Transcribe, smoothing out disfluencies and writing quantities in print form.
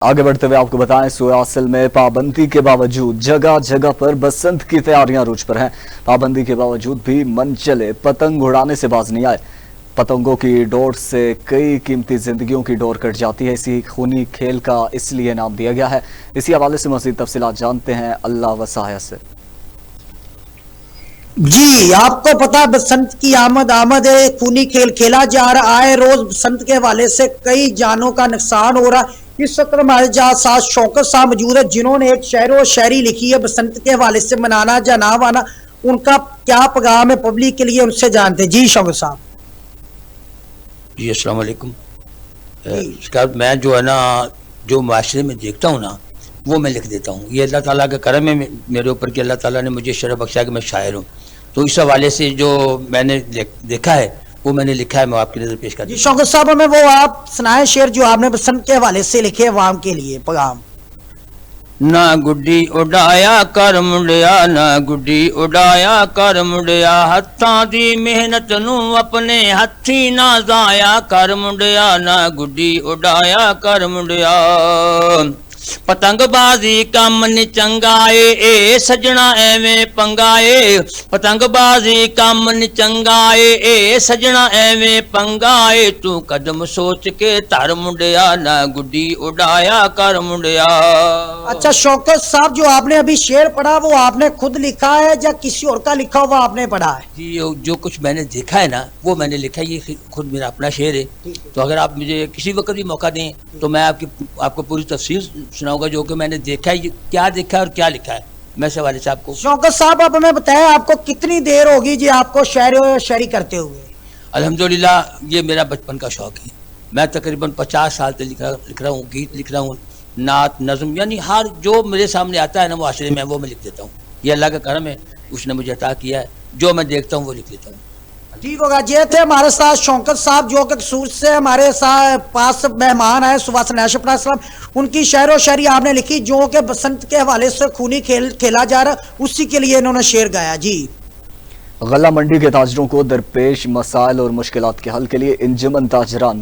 आगे बढ़ते हुए आपको बताएं, सोयासिल में पाबंदी के बावजूद जगह जगह पर बसंत की तैयारियां रूज पर हैं। पाबंदी के बावजूद भी मन चले पतंग उड़ाने से बाज नहीं आए। पतंगों की डोर से कई कीमती जिंदगियों की डोर कट जाती है। इसी खूनी खेल का इसलिए नाम दिया गया है। इसी हवाले से मज़ीद तफसीलात जानते हैं अल्लाह वसाया से। जी, आपको पता है बसंत की आमद है। खूनी खेल खेला जा रहा है। रोज बसंत के हवाले से कई जानों का नुकसान हो रहा है। इस वक्त हमारे साथ शौकत साहब मौजूद है, जिन्होंने एक शेर व शायरी लिखी है बसंत के हवाले से, मनाना या ना माना, उनका क्या पैगाम है पब्लिक के लिए, उनसे जानते हैं। जी शौकत साहब। जी अस्सलाम वालेकुम। मैं जो है ना, जो माशरे में देखता हूँ ना, वो मैं लिख देता हूँ। ये अल्लाह ताला का करम है मेरे ऊपर कि अल्लाह ताला ने मुझे शरफ बख्शा कि मैं शायर हूँ। तो इस हवाले से जो मैंने देखा है वो मैंने लिखा है, मैं आपकी नजर पेश कर दूं। शौकत साहब, हमें वो आप सुनाए शेर जो आपने बसंत के हवाले से लिखे अवाम के लिए पैगाम। ना गुड्डी उड़ाया कर मुंडिया, ना गुड्डी उड़ाया कर मुंडिया, हत्थां दी मेहनत नू अपने हथी ना जाया कर मुंडिया, ना गुड्डी उड़ाया कर मुंडिया। पतंगबाजी कम नी चंगाए ए सजना एवें पंगाए, पतंगबाजी कम नी चंगाए ए सजना एवें पंगाए, तू कदम सोच के धर मुंडिया, ना गुड्डी उड़ाया कर मुंडिया। अच्छा शौकत साहब, जो आपने अभी शेर पढ़ा वो आपने खुद लिखा है या किसी और का लिखा हुआ आपने पढ़ा है? जी, जो कुछ मैंने देखा है ना वो मैंने लिखा है। ये खुद मेरा अपना शेर है। तो अगर आप मुझे किसी वक्त भी मौका दें तो मैं आपको पूरी तफसील सुनाऊंगा जो कि मैंने देखा है, क्या देखा है और क्या लिखा है। मैं सवाल साहब को। शौकत साहब, आप हमें बताएं आपको कितनी देर होगी जी आपको शायरी करते हुए? अल्हम्दुलिल्लाह, ये मेरा बचपन का शौक है। मैं तकरीबन 50 साल से लिख रहा हूँ, गीत लिख रहा हूँ, नात नज़म, यानी हर जो मेरे सामने आता है ना मुआशरे में, वो मैं लिख देता हूँ। ये अल्लाह का करम है, उसने मुझे अता किया है। जो मैं देखता हूँ वो लिख लेता हूँ। ठीक होगा। ये थे हमारे साथ शौकत साहब, जो कि कसूर से हमारे साथ पास मेहमान है, सुभाष नाशपरा साहब। उनकी शायरो शायरी आपने लिखी जो कि बसंत के हवाले से खूनी खेल खेला जा रहा, उसी के लिए इन्होंने शेर गाया। जी, गल्ला मंडी के ताजरों को दरपेश मसाइल और मुश्किलात के हल के लिए इंजमन ताजरान